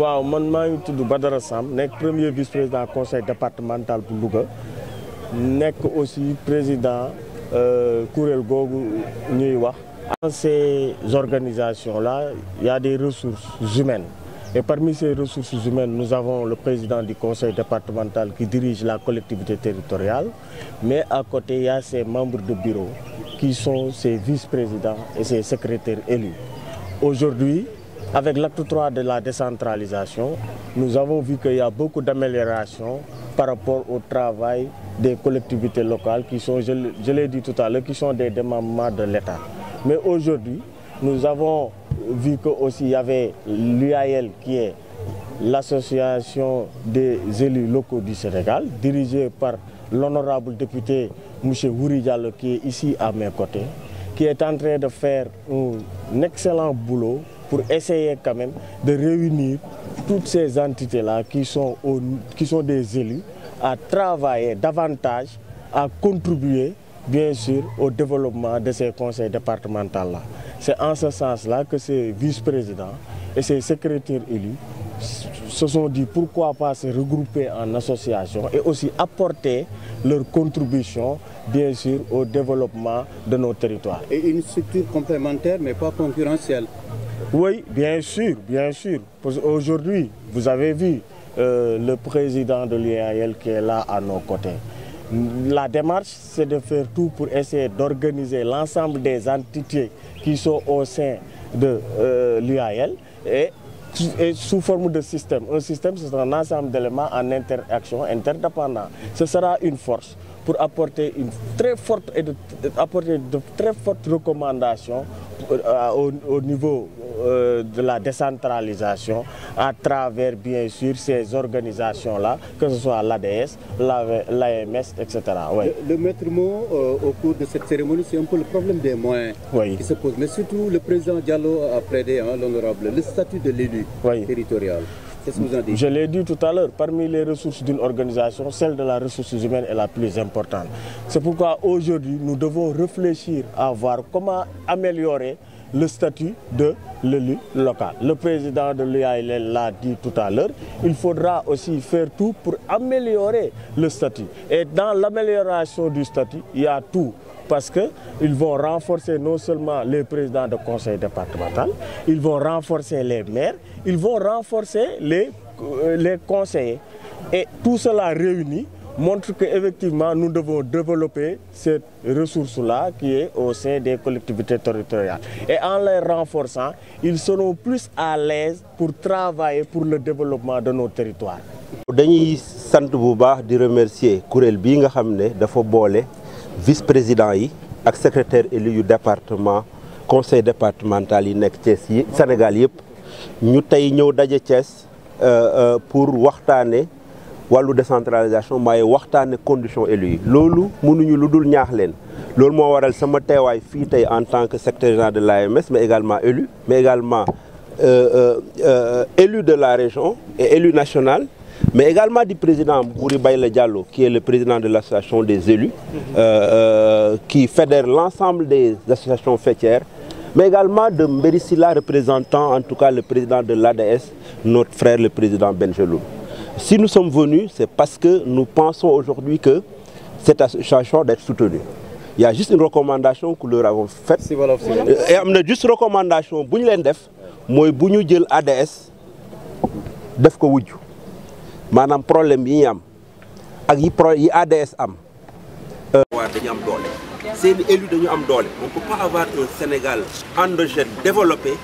waaw man maa ngi tudd Badara Samb nekk premier vice-président conseil départemental bu Louga nekk aussi président kuréel googu ñuy wax. Dans ces organisations-là, il y a des ressources humaines. Et parmi ces ressources humaines, nous avons le président du conseil départemental qui dirige la collectivité territoriale, mais à côté, il y a ses membres de bureau qui sont ses vice-présidents et ses secrétaires élus. Aujourd'hui, avec l'acte 3 de la décentralisation, nous avons vu qu'il y a beaucoup d'améliorations par rapport au travail des collectivités locales qui sont, je l'ai dit tout à l'heure, qui sont des démembrements de l'État. Mais aujourd'hui, nous avons vu qu'il y avait l'UAL qui est l'association des élus locaux du Sénégal, dirigée par l'honorable député M. Wouri Diallo qui est ici à mes côtés, qui est en train de faire un excellent boulot pour essayer quand même de réunir toutes ces entités-là qui sont des élus à travailler davantage, à contribuer bien sûr au développement de ces conseils départementaux-là. C'est en ce sens-là que ces vice-présidents et ces secrétaires élus se sont dit pourquoi pas se regrouper en association et aussi apporter leur contribution bien sûr au développement de nos territoires. Et une structure complémentaire mais pas concurrentielle. Oui, bien sûr, bien sûr. Aujourd'hui, vous avez vu le président de l'UAL qui est là à nos côtés. La démarche, c'est de faire tout pour essayer d'organiser l'ensemble des entités qui sont au sein de l'UAL et sous forme de système. Un système, c'est un ensemble d'éléments en interaction interdépendants. Ce sera une force pour apporter de très fortes recommandations au niveau de la décentralisation à travers bien sûr ces organisations-là, que ce soit l'ADS, l'AMS, etc. Oui. Le maître mot au cours de cette cérémonie, c'est un peu le problème des moyens qui se pose. Mais surtout, le président Diallo a plaidé, l'honorable, le statut de l'élu territorial. Qu'est-ce que vous en dites? Je l'ai dit tout à l'heure, parmi les ressources d'une organisation, celle de la ressource humaine est la plus importante. C'est pourquoi aujourd'hui, nous devons réfléchir à voir comment améliorer le statut de l'élu local. Le président de l'UAL l'a dit tout à l'heure, il faudra aussi faire tout pour améliorer le statut. Et dans l'amélioration du statut, il y a tout. Parce qu'ils vont renforcer non seulement les présidents de conseil départemental, ils vont renforcer les maires, ils vont renforcer les conseillers. Et tout cela réuni montre qu'effectivement nous devons développer cette ressource-là qui est au sein des collectivités territoriales. Et en les renforçant, ils seront plus à l'aise pour travailler pour le développement de nos territoires. Dañuy sant bu baax di remercier kuréel bii nga xam ne dafa boole vice-président yi ak secrétaire élu yu département conseil départemental yi nekk Thiès yi Sénégal yëpp ñu tey ñëw daje Thiès pour waxtaane wàllu décentralisation waaye waxtaane conditions élus yi loolu mënuñu lu dul ñaax leen loolu moo waral sama teewaay fii tey en tant que secrétaire général de l'AMS mais également élu élu de la région et élu national mais également du président Wouri Diallo qui est le président de l'association des élus qui fédère l'ensemble des associations faîtières mais également de Mbéri Sylla représentant en tout cas le président de l'ADS, notre frère le président Benjeloum. Si nous sommes venus, c'est parce que nous pensons aujourd'hui que cette association doit être soutenue. Il y a juste une recommandation que nous leur avons faite. Et il y a juste une recommandation, si nous avons fait l'ADS, nous avons fait maanaam problème yi ñu am ak yi ADS am. dañu am doole seen élu dañu am doole. On ne peut pas avoir un Sénégal endogène développé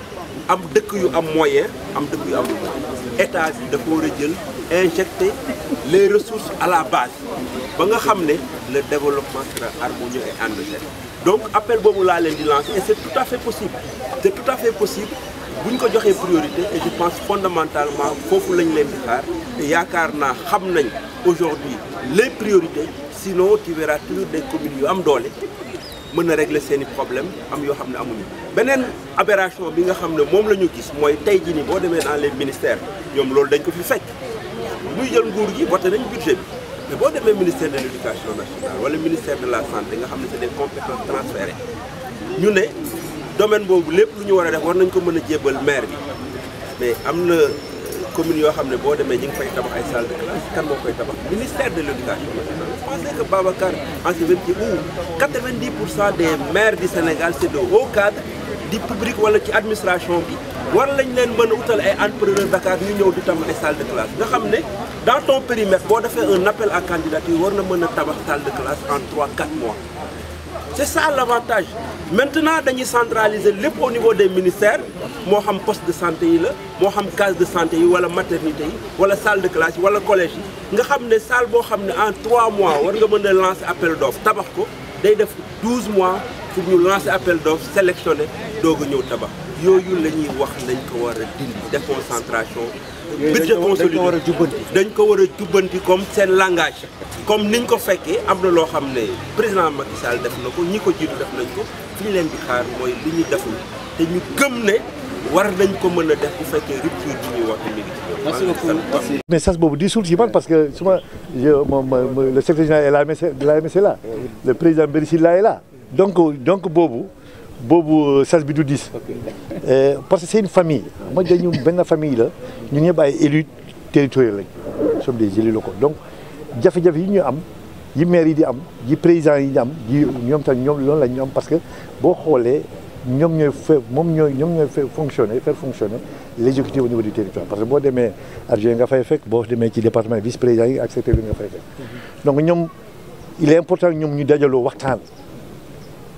am dëkk yu am moyen am dëkk yu am état bi dafa war a jël injecter les ressources à la base ba nga xam ne le développement sera harmonieux et endogène. Donc appel boobu laa leen di lancer et c'est tout à fait possible. C'est tout à fait possible. Bu ñu ko joxee priorité et je pense fondamentalement foofu lañ leen di xaar te yaakaar naa xam nañ aujourd'hui les priorités sinon tu verras toujours des communes yu am doole mën na régler seeni problèmes am yoo xam ne amuñu. beneen aberration bi nga xam ne moom la ñu gis mooy tey jii nii boo demee dans les ministères ñoom loolu dañ ko fi fekk muy jël nguur gi voté nañ budget bi mais boo demee ministère de l'éducation nationale wala ministère de la santé nga xam ne c'est des compétences transférées ñu ne. Domaine boobu lépp lu ñu war a def war nañ ko mën a jébbal maire bi mais am na communes yoo xam ne boo demee ñu ngi fay tabax ay salles de classe kan moo koy tabax ministère de l'éducation nationale. Vous pensez que Babacar en ce moment où 90% des maires du Sénégal c'est de hauts cadres di public wala ci administration bi war lañ leen mën a utal ay entrepreneurs Dakar ñu ñëw di tabax ay salles de classe nga xam ne dans ton périmètre boo defee un appel à candidature war na mën a tabax salle de classe en 3-4 mois. C'est ça l'avantage. Maintenant dañuy centraliser lépp au niveau des ministères moo xam poste de santé yi la moo xam case de santé yi wala maternité yi wala salle de classe yi wala collège yi nga xam ne salle boo xam ne en 3 mois war nga mën a lancer appel d'offre tabax ko day def 12 mois pour ñu lancer appel d'offre sélectionner doog a ñëw tabax yooyu la ñuy wax nañ ko war a dindi déconcentration. budget consolidé dañ ko war a jubbanti comme seen langage. comme niñ ko fekkee am na loo xam ne président Macky Sall def na ko ñi ko jiitu def nañ ko fi ñu leen di xaar mooy li ñu deful te ñu gëm ne war nañ ko mën a def bu fekkee rupture bi ñuy wax mi ngi ci. Merci beaucoup. message boobu diisul si man parce que suma le secrétaire général de la MSC là le président Bérissi là est là donc boobu sas bi du diis parce que c'est une famille ma dañu benn famille la ñun ñëpp ay élus territoriaux lañ nous sommes des élus locaux donc jafe-jafe yi ñu am yi maire yi di am yi président yi di am yi ñoom tam ñoom loolu la ñu am parce que boo xoolee ñoom ñooy faire fonctionner l'exécutif au niveau du territoire parce que boo demee adjoint nga fay fekk boo demee ci département vice-président yi ak secrétaire bi nga fay fekk donc ñoom il est important ñoom ñu dajaloo waxtaan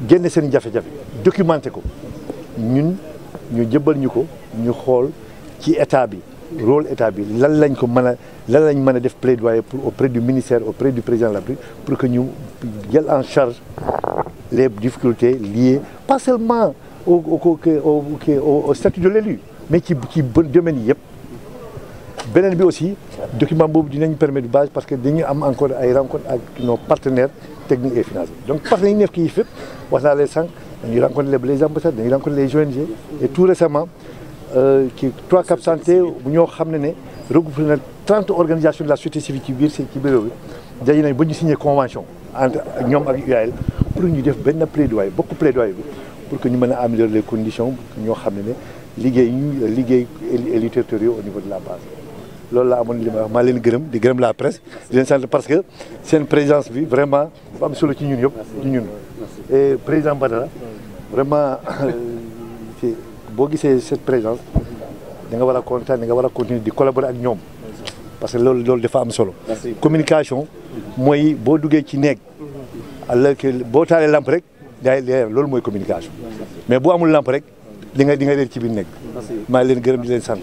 génne seen jafe-jafe documenté ko ñun ñu jëbal ñu ko ñu xool ci état bi rôle état bi lan lañ mën a def plaidoyer pour auprès du ministère auprès du président de la République pour que ñu jël en charge les difficultés liées pas seulement au statut de l'élu mais ci domaine yi yëpp beneen bi aussi document boobu dinañ permettre base parce que dañu am encore ay rencontres ak nos partenaires techniques et financiers donc partenaires yi nekk yi fépp wax naa leen sànq dañuy rencontrer les ambassadeurs dañuy rencontrer les ONG et tout récemment ci 3 Cap Santé ñoo xam ne regroupé na 30 organisations de la société civile ci biir réew bi daje nañ ba ñu signé convention entre ñoom ak UAL pour ñu def benn plaidoyer bi pour que ñu mën a améliorer les conditions ñoo xam ne liggéey élus territoriaux au niveau de la base loolu la amoon li may wax maa leen gërëm di gërëm la presse di leen sant parce que seen présence bi vraiment dafa am solo ci ñun yëpp ci ñun et président Badara vraiment boo gisee cette présence da nga war a kontaan da nga war a continuer di collaborer ak ñoom parce que loolu dafa am solo. communication mooy boo duggee ci néeg alors que boo taalee lamp rek day leer loolu mooy communication mais boo amul lamp rek di nga réer ci biir néeg maa leen gërëm di leen sant.